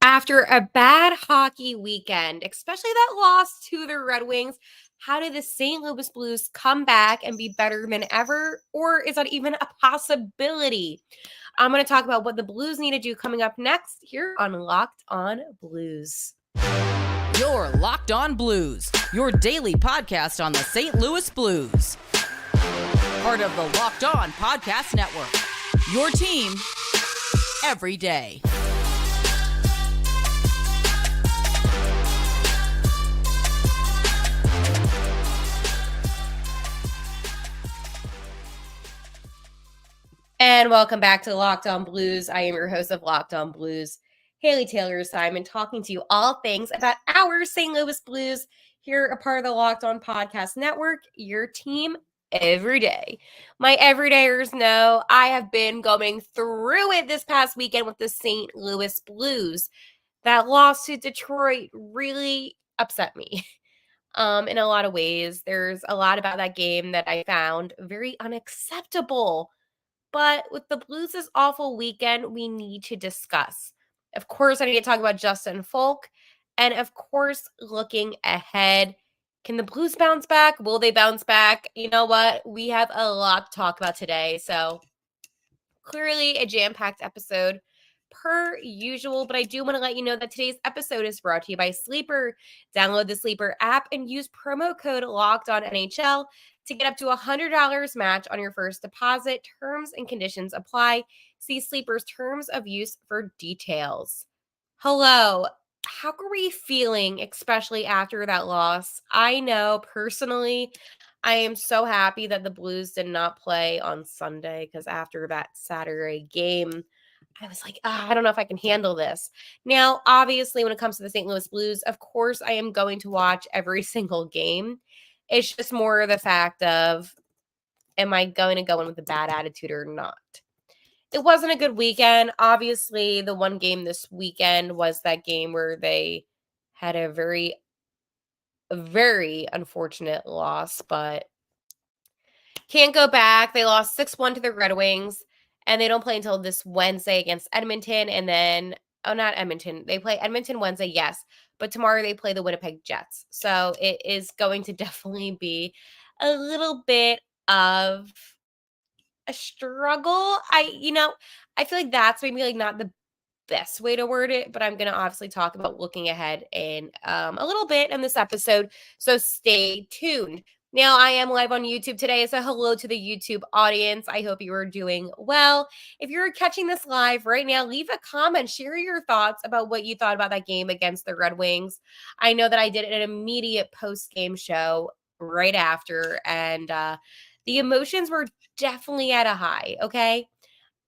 After a bad hockey weekend, especially that loss to the Red Wings, how did the St. Louis Blues come back and be better than ever? Or is that even a possibility? I'm going to talk about what the Blues need to do coming up next here on Locked On Blues. You're Locked On Blues, your daily podcast on the St. Louis Blues. Part of the Locked On Podcast Network, your team every day. And welcome back to Locked On Blues. I am your host of Locked On Blues, Haley Taylor Simon, talking to you all things about our St. Louis Blues here, a part of the Locked On Podcast Network, your team every day. My everydayers know I have been going through it this past weekend with the St. Louis Blues. That loss to Detroit really upset me. In a lot of ways. There's a lot about that game that I found very unacceptable. But with the Blues' awful weekend, we need to discuss. Of course, I need to talk about Justin Faulk. And of course, looking ahead, can the Blues bounce back? Will they bounce back? You know what? We have a lot to talk about today. So clearly a jam-packed episode per usual, but I do want to let you know that today's episode is brought to you by Sleeper. Download the Sleeper app and use promo code LOCKEDONNHL to get up to $100 match on your first deposit. Terms and conditions apply. See Sleeper's terms of use for details. Hello. How are we feeling, especially after that loss? I know personally, I am so happy that the Blues did not play on Sunday because after that Saturday game, I was like, I don't know if I can handle this. Now, obviously, when it comes to the St. Louis Blues, of course, I am going to watch every single game. It's just more the fact of, am I going to go in with a bad attitude or not? It wasn't a good weekend. Obviously, the one game this weekend was that game where they had a very unfortunate loss, but can't go back. They lost 6-1 to the Red Wings, and they don't play until this Wednesday against Edmonton. And then, not Edmonton. They play Edmonton Wednesday, yes. But tomorrow they play the Winnipeg Jets. So it is going to definitely be a little bit of a struggle. I feel like that's maybe like not the best way to word it, but I'm going to obviously talk about looking ahead in a little bit in this episode. So stay tuned. Now, I am live on YouTube today, so hello to the YouTube audience. I hope you are doing well. If you're catching this live right now, leave a comment, share your thoughts about what you thought about that game against the Red Wings. I know that I did an immediate post-game show right after, and the emotions were definitely at a high, okay?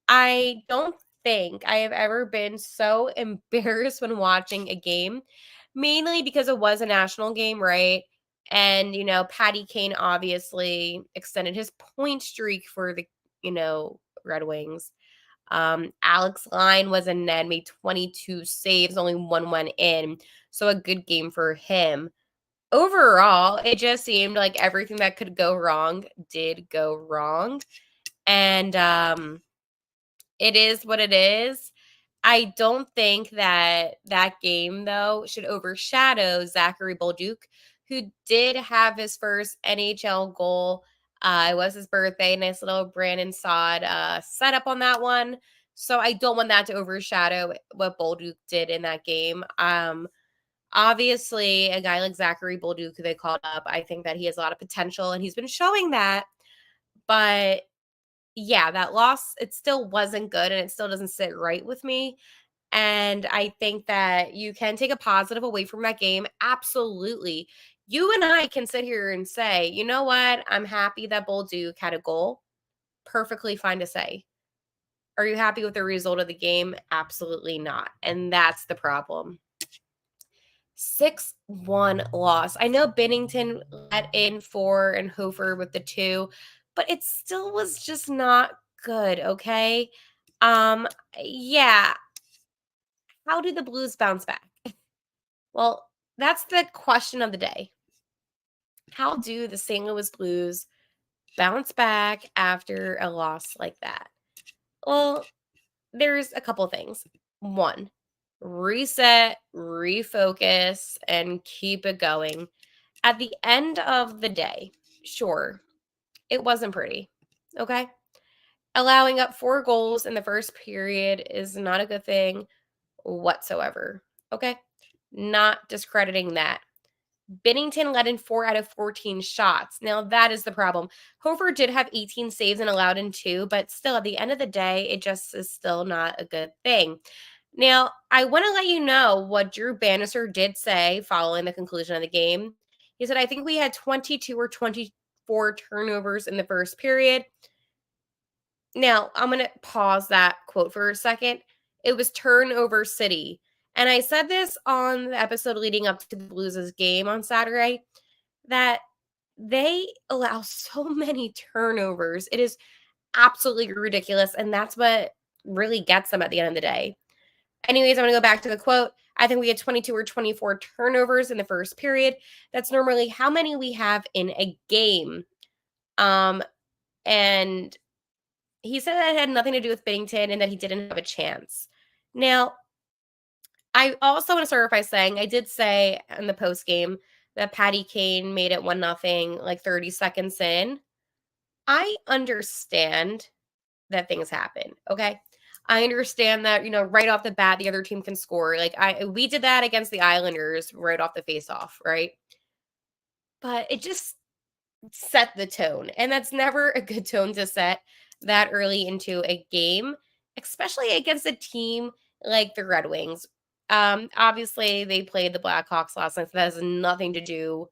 I don't think I have ever been so embarrassed when watching a game, mainly because it was a national game, right? And, Patty Kane obviously extended his point streak for the, Red Wings. Alex Line was in net, made 22 saves, only one went in. So a good game for him. Overall, it just seemed like everything that could go wrong did go wrong. And it is what it is. I don't think that game, though, should overshadow Zachary Bolduc, who did have his first NHL goal. It was his birthday. Nice little Brandon Saad setup on that one. So I don't want that to overshadow what Bolduc did in that game. Obviously, a guy like Zachary Bolduc, who they called up, I think that he has a lot of potential, and he's been showing that. But yeah, that loss, it still wasn't good, and it still doesn't sit right with me. And I think that you can take a positive away from that game. Absolutely. You and I can sit here and say, you know what? I'm happy that Bolduc had a goal. Perfectly fine to say. Are you happy with the result of the game? Absolutely not. And that's the problem. 6-1 loss. I know Bennington let in 4 and Hofer with the 2, but it still was just not good, okay? Yeah. How did the Blues bounce back? Well, that's the question of the day. How do the St. Louis Blues bounce back after a loss like that? Well, there's a couple things. One, reset, refocus, and keep it going. At the end of the day, sure, it wasn't pretty. Okay. Allowing up 4 goals in the first period is not a good thing whatsoever. Okay. Not discrediting that. Bennington led in 4 out of 14 shots. Now, that is the problem. Hofer did have 18 saves and allowed in 2, but still, at the end of the day, it just is still not a good thing. Now, I want to let you know what Drew Bannister did say following the conclusion of the game. He said, I think we had 22 or 24 turnovers in the first period. Now, I'm going to pause that quote for a second. It was turnover city. And I said this on the episode leading up to the Blues' game on Saturday that they allow so many turnovers. It is absolutely ridiculous. And that's what really gets them at the end of the day. Anyways, I'm going to go back to the quote. I think we had 22 or 24 turnovers in the first period. That's normally how many we have in a game. And he said that it had nothing to do with Bennington and that he didn't have a chance. Now, I also want to start by saying I did say in the post game that Patty Kane made it 1-0 like 30 seconds in. I understand that things happen. Okay. I understand that, right off the bat, the other team can score. Like we did that against the Islanders right off the face off, right? But it just set the tone. And that's never a good tone to set that early into a game, especially against a team like the Red Wings. Obviously, they played the Blackhawks last night, so that has nothing to do.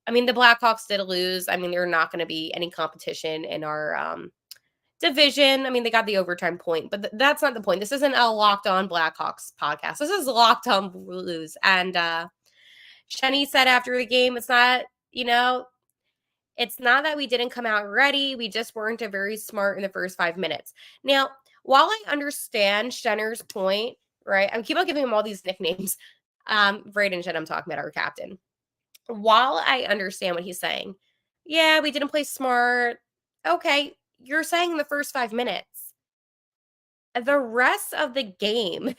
I mean, the Blackhawks did lose. I mean, they're not going to be any competition in our division. I mean, they got the overtime point, but that's not the point. This isn't a Locked On Blackhawks podcast. This is Locked On Blues. And Shenny said after the game, it's not, it's not that we didn't come out ready. We just weren't a very smart in the first 5 minutes. Now, while I understand Shenner's point, right? I keep on giving him all these nicknames. Braden Shen, I'm talking about our captain. While I understand what he's saying, yeah, we didn't play smart. Okay, you're saying the first 5 minutes. The rest of the game,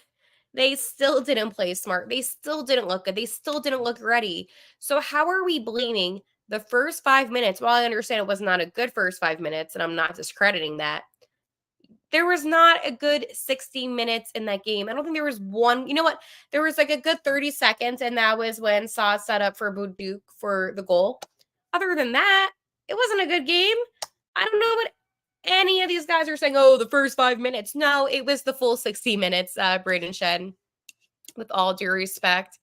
they still didn't play smart. They still didn't look good. They still didn't look ready. So how are we blaming the first 5 minutes? While I understand it was not a good first 5 minutes, and I'm not discrediting that, there was not a good 60 minutes in that game. I don't think there was one. You know what? There was like a good 30 seconds, and that was when Saw set up for Bouduc for the goal. Other than that, it wasn't a good game. I don't know what any of these guys are saying, oh, the first 5 minutes. No, it was the full 60 minutes, Braden Shen, with all due respect.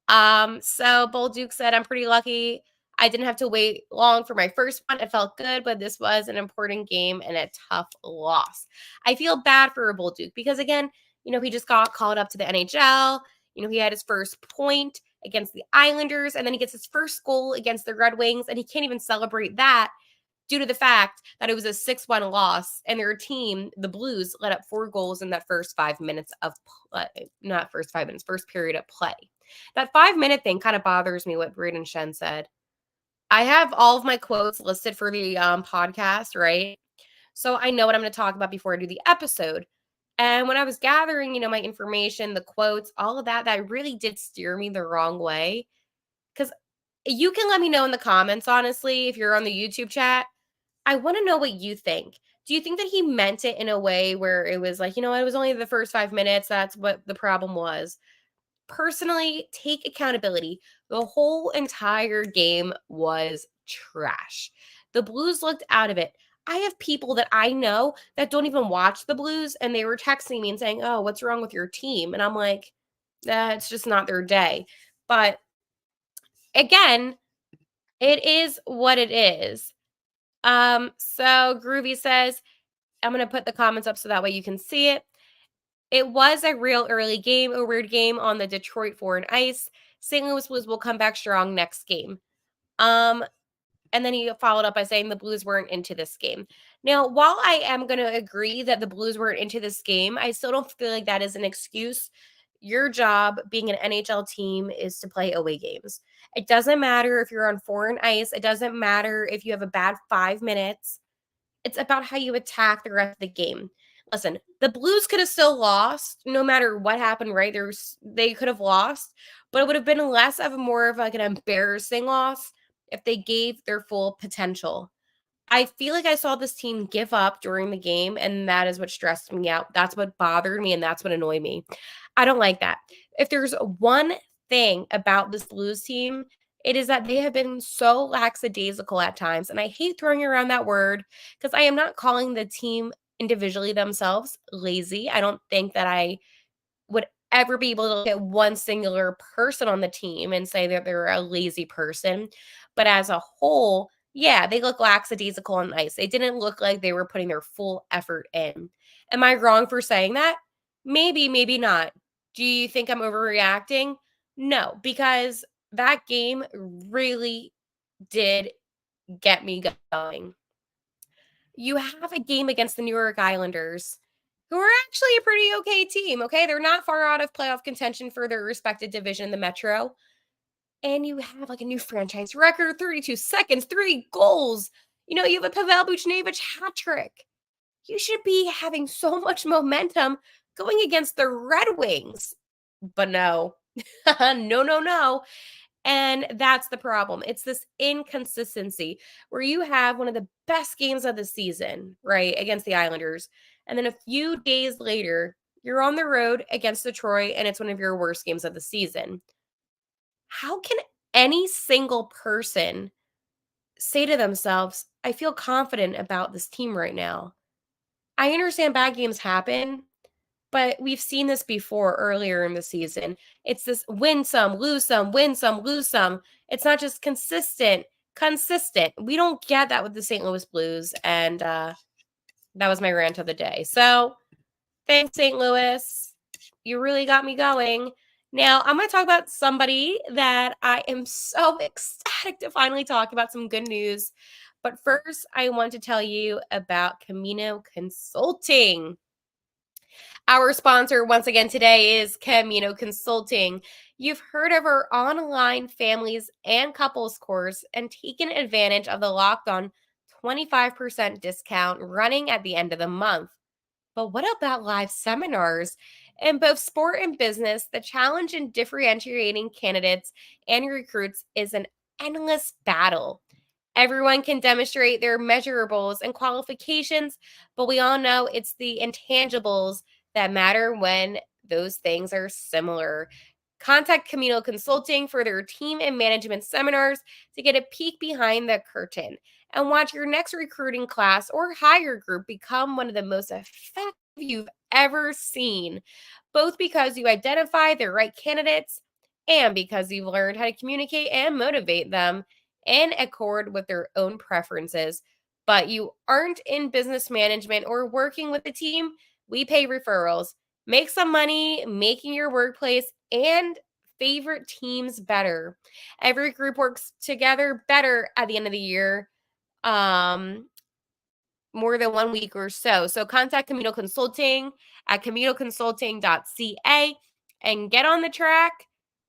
So Bolduc said, I'm pretty lucky. I didn't have to wait long for my first one. It felt good, but this was an important game and a tough loss. I feel bad for Bolduc because, again, he just got called up to the NHL. He had his first point against the Islanders, and then he gets his first goal against the Red Wings, and he can't even celebrate that due to the fact that it was a 6-1 loss, and their team, the Blues, let up 4 goals in that first 5 minutes of play. Not first 5 minutes, first period of play. That 5-minute thing kind of bothers me, what Braden Shen said. I have all of my quotes listed for the podcast, right? So I know what I'm going to talk about before I do the episode. And when I was gathering, my information, the quotes, all of that, that really did steer me the wrong way. Because you can let me know in the comments, honestly, if you're on the YouTube chat. I want to know what you think. Do you think that he meant it in a way where it was like, it was only the first 5 minutes. That's what the problem was. Personally, take accountability. The whole entire game was trash. The Blues looked out of it. I have people that I know that don't even watch the Blues, and they were texting me and saying, oh, what's wrong with your team? And I'm like, it's just not their day. But again, it is what it is. So Groovy says, I'm going to put the comments up so that way you can see it. It was a real early game, a weird game on the Detroit foreign ice. St. Louis Blues will come back strong next game. And then he followed up by saying the Blues weren't into this game. Now, while I am going to agree that the Blues weren't into this game, I still don't feel like that is an excuse. Your job being an NHL team is to play away games. It doesn't matter if you're on foreign ice. It doesn't matter if you have a bad 5 minutes. It's about how you attack the rest of the game. Listen, the Blues could have still lost no matter what happened, right? They could have lost, but it would have been less of a more of like an embarrassing loss if they gave their full potential. I feel like I saw this team give up during the game, and that is what stressed me out. That's what bothered me, and that's what annoyed me. I don't like that. If there's one thing about this Blues team, it is that they have been so lackadaisical at times. And I hate throwing around that word because I am not calling the team individually themselves lazy. I don't think that I would ever be able to look at one singular person on the team and say that they're a lazy person. But as a whole, yeah, they look lackadaisical on ice. They didn't look like they were putting their full effort in. Am I wrong for saying that? Maybe, maybe not. Do you think I'm overreacting? No, because that game really did get me going. You have a game against the New York Islanders, who are actually a pretty okay team, okay? They're not far out of playoff contention for their respected division, the Metro. And you have like a new franchise record, 32 seconds, 3 goals. You have a Pavel Buchnevich hat trick. You should be having so much momentum going against the Red Wings. But no, no, no, no. And that's the problem. It's this inconsistency where you have one of the best games of the season, right, against the Islanders. And then a few days later, you're on the road against Detroit, and it's one of your worst games of the season. How can any single person say to themselves, I feel confident about this team right now? I understand bad games happen, but we've seen this before earlier in the season. It's this win some, lose some, win some, lose some. It's not just consistent. We don't get that with the St. Louis Blues. And that was my rant of the day. So thanks, St. Louis. You really got me going. Now, I'm going to talk about somebody that I am so ecstatic to finally talk about some good news. But first, I want to tell you about Camino Consulting. Our sponsor once again today is Camino Consulting. You've heard of our online families and couples course and taken advantage of the Locked On 25% discount running at the end of the month. But what about live seminars? In both sport and business, the challenge in differentiating candidates and recruits is an endless battle. Everyone can demonstrate their measurables and qualifications, but we all know it's the intangibles that matter when those things are similar. Contact Camino Consulting for their team and management seminars to get a peek behind the curtain and watch your next recruiting class or hire group become one of the most effective you've ever seen, both because you identify the right candidates and because you've learned how to communicate and motivate them in accord with their own preferences. But you aren't in business management or working with a team, we pay referrals. Make some money making your workplace and favorite teams better. Every group works together better at the end of the year. More than 1 week or so. So contact Camino Consulting at caminoconsulting.ca and get on the track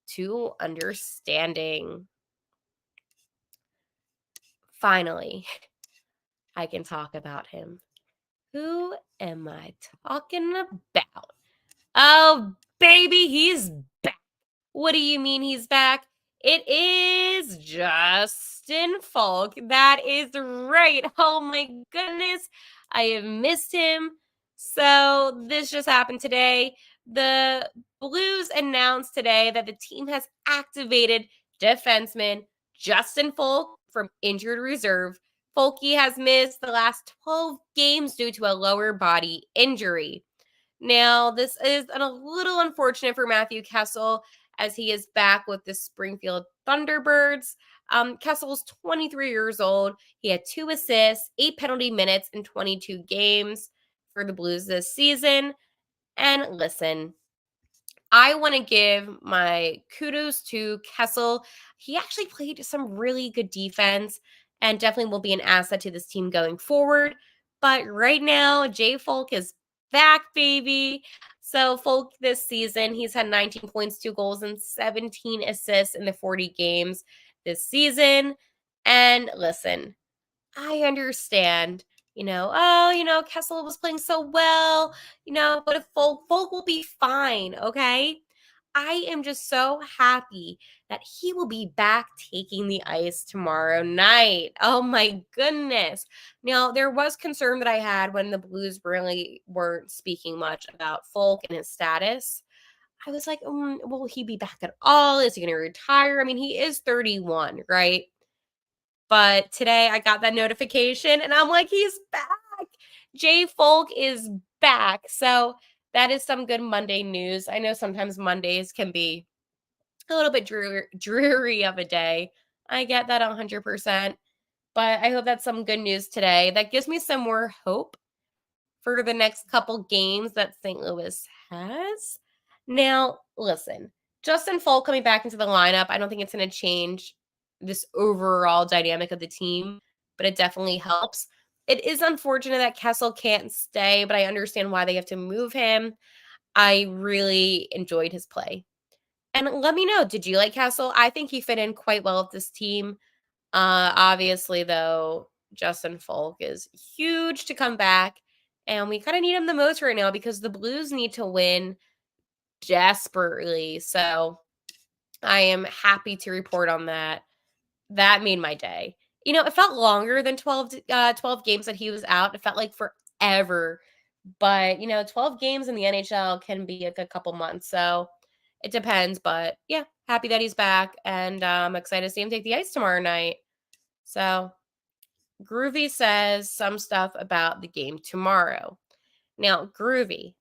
to understanding. Finally, I can talk about him. Who am I talking about? Oh, baby, he's back. What do you mean he's back? It is Justin Faulk. That is right. Oh my goodness. I have missed him. So this just happened today. The Blues announced today that the team has activated defenseman Justin Faulk from injured reserve. Folky has missed the last 12 games due to a lower body injury. Now, this is a little unfortunate for Matthew Kessel as he is back with the Springfield Thunderbirds. Kessel's 23 years old. He had 2 assists, 8 penalty minutes in 22 games for the Blues this season. And listen, I want to give my kudos to Kessel. He actually played some really good defense and definitely will be an asset to this team going forward. But right now, Jay Folk is back, baby. So Folk this season, he's had 19 points, 2 goals, and 17 assists in the 40 games this season. And listen, I understand Kessel was playing so well, but if Folk will be fine, okay? I am just so happy that he will be back taking the ice tomorrow night. Oh my goodness. Now, there was concern that I had when the Blues really weren't speaking much about Folk and his status. I was like, will he be back at all? Is he going to retire? I mean, he is 31, right? But today I got that notification and I'm like, he's back. Jay Folk is back. So that is some good Monday news. I know sometimes Mondays can be a little bit dreary of a day. I get that 100%. But I hope that's some good news today. That gives me some more hope for the next couple games that St. Louis has. Now, listen, Justin Folk coming back into the lineup, I don't think it's going to change this overall dynamic of the team, but it definitely helps. It is unfortunate that Kessel can't stay, but I understand why they have to move him. I really enjoyed his play. And let me know, did you like Kessel? I think he fit in quite well with this team. Obviously, though, Justin Folk is huge to come back, and we kind of need him the most right now because the Blues need to win desperately. So I am happy to report on that. That made my day. It felt longer than 12 games that he was out. It felt like forever. But, 12 games in the NHL can be like a couple months. So it depends. But yeah, happy that he's back. And I'm excited to see him take the ice tomorrow night. So Groovy says some stuff about the game tomorrow. Now, Groovy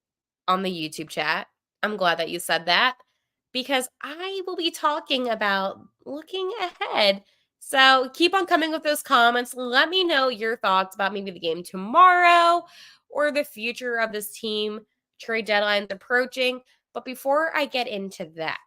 on the YouTube chat, I'm glad that you said that because I will be talking about looking ahead. So keep on coming with those comments. Let me know your thoughts about maybe the game tomorrow or the future of this team. Trade deadline's approaching. But before I get into that,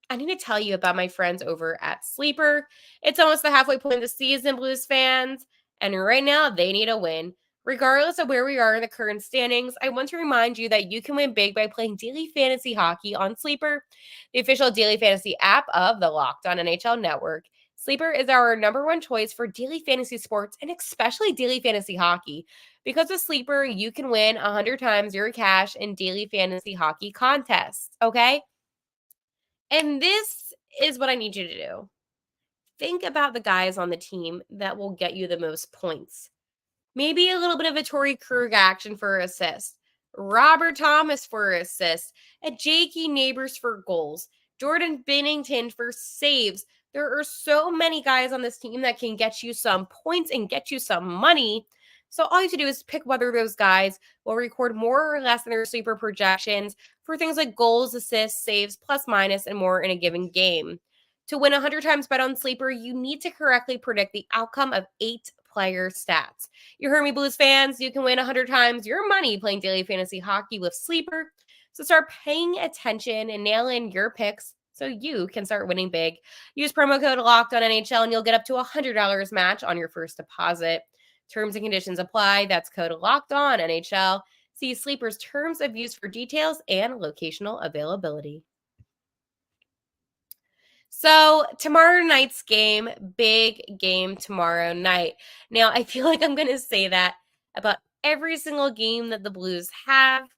I need to tell you about my friends over at Sleeper. It's almost the halfway point of the season, Blues fans, and right now they need a win. Regardless of where we are in the current standings, I want to remind you that you can win big by playing daily fantasy hockey on Sleeper, the official daily fantasy app of the Locked On NHL Network. Sleeper is our number one choice for daily fantasy sports and especially daily fantasy hockey. Because with Sleeper, you can win 100 times your cash in daily fantasy hockey contests, okay? And this is what I need you to do. Think about the guys on the team that will get you the most points. Maybe a little bit of a Torrey Krug action for assist, Robert Thomas for assist, and Jakey Neighbors for goals, Jordan Binnington for saves. There are so many guys on this team that can get you some points and get you some money. So all you have to do is pick whether those guys will record more or less in their sleeper projections for things like goals, assists, saves, plus minus, and more in a given game. To win 100 times bet on Sleeper, you need to correctly predict the outcome of 8 player stats. You heard me, Blues fans. You can win 100 times your money playing daily fantasy hockey with Sleeper. So start paying attention and nail in your picks so you can start winning big. Use promo code LOCKEDONNHL and you'll get up to $100 match on your first deposit. Terms and conditions apply. That's code LOCKEDONNHL. See Sleeper's terms of use for details and locational availability. So tomorrow night's game, big game tomorrow night. Now, I feel like I'm going to say that about every single game that the Blues have.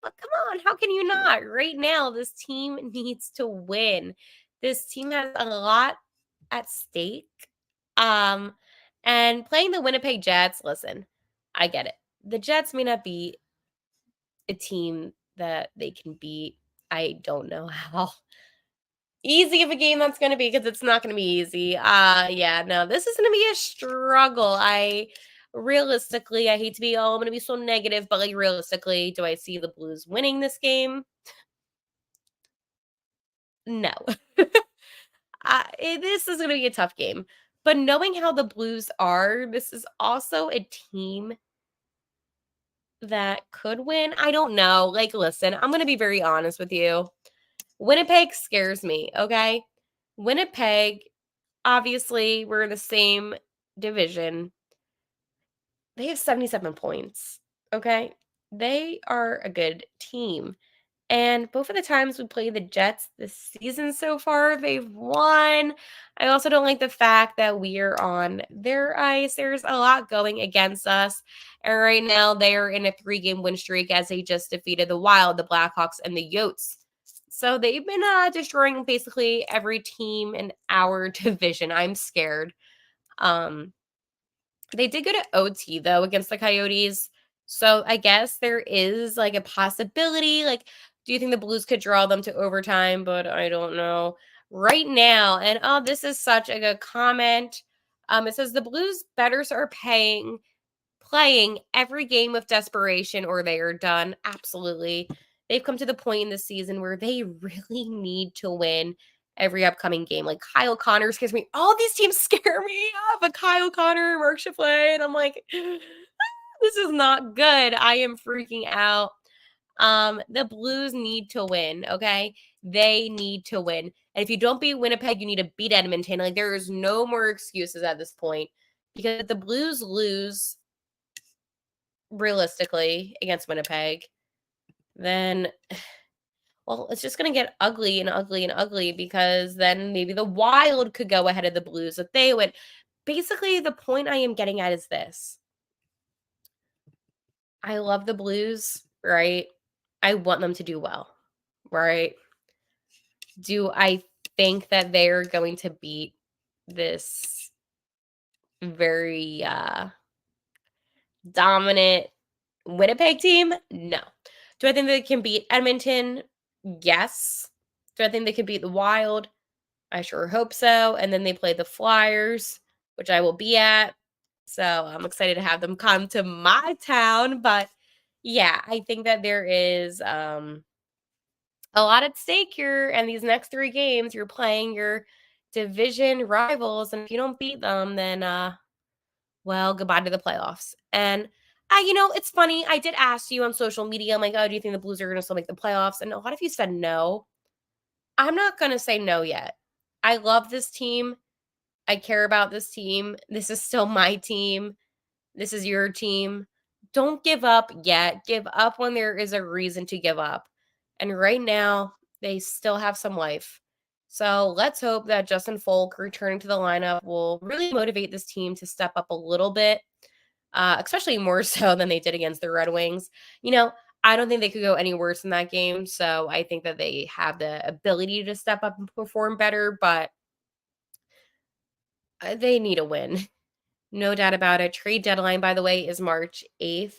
But come on, how can you not? Right now, this team needs to win. This team has a lot at stake. And playing the Winnipeg Jets, listen, I get it. The Jets may not be a team that they can beat. I don't know how easy of a game that's going to be because it's not going to be easy. Yeah, no, this is going to be a struggle. Realistically, I hate to be, I'm going to be so negative, but like realistically, do I see the Blues winning this game? No. This is going to be a tough game. But knowing how the Blues are, this is also a team that could win. I don't know. Like, listen, I'm going to be very honest with you. Winnipeg scares me, okay? Winnipeg, obviously, we're in the same division. They have 77 points, okay? They are a good team. And both of the times we played the Jets this season so far, they've won. I also don't like the fact that we are on their ice. There's a lot going against us. And right now they are in a 3-game win streak as they just defeated the Wild, the Blackhawks, and the Yotes. So they've been destroying basically every team in our division. I'm scared. Um, they did go to OT though against the Coyotes. So I guess there is like a possibility. Like, do you think the Blues could draw them to overtime? But I don't know. Right now, and oh, this is such a good comment. It says the Blues bettors are playing every game with desperation or they are done. Absolutely. They've come to the point in the season where they really need to win every upcoming game. Like Kyle Connor scares me. All these teams scare me but Kyle Connor, Mark Chaplin. And I'm like, this is not good. I am freaking out. The Blues need to win, okay? They need to win. And if you don't beat Winnipeg, you need to beat Edmonton. Like there is no more excuses at this point. Because if the Blues lose realistically against Winnipeg, then well, it's just going to get ugly and ugly and ugly because then maybe the Wild could go ahead of the Blues if they would. Basically, the point I am getting at is this. I love the Blues, right? I want them to do well, right? Do I think that they're going to beat this very dominant Winnipeg team? No. Do I think they can beat Edmonton? Yes. Do I think they could beat the Wild? I sure hope so. And then they play the Flyers, which I will be at. So I'm excited to have them come to my town. But yeah, I think that there is a lot at stake here. And these next 3 games, you're playing your division rivals. And if you don't beat them, then well, goodbye to the playoffs. And it's funny. I did ask you on social media, I'm like, oh, do you think the Blues are going to still make the playoffs? And a lot of you said no. I'm not going to say no yet. I love this team. I care about this team. This is still my team. This is your team. Don't give up yet. Give up when there is a reason to give up. And right now, they still have some life. So let's hope that Justin Faulk returning to the lineup will really motivate this team to step up a little bit, especially more so than they did against the Red Wings. I don't think they could go any worse in that game. So I think that they have the ability to step up and perform better, but they need a win. No doubt about it. Trade deadline, by the way, is March 8th.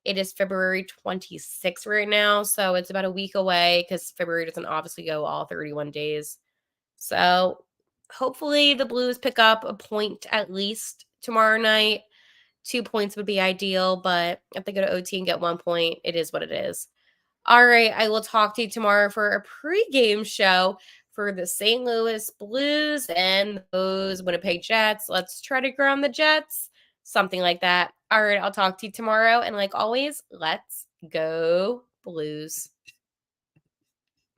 It is February 26th right now. So it's about a week away because February doesn't obviously go all 31 days. So hopefully the Blues pick up a point at least tomorrow night. 2 points would be ideal, but if they go to OT and get 1 point, it is what it is. All right, I will talk to you tomorrow for a pregame show for the St. Louis Blues and those Winnipeg Jets. Let's try to ground the Jets, something like that. All right, I'll talk to you tomorrow. And like always, let's go Blues.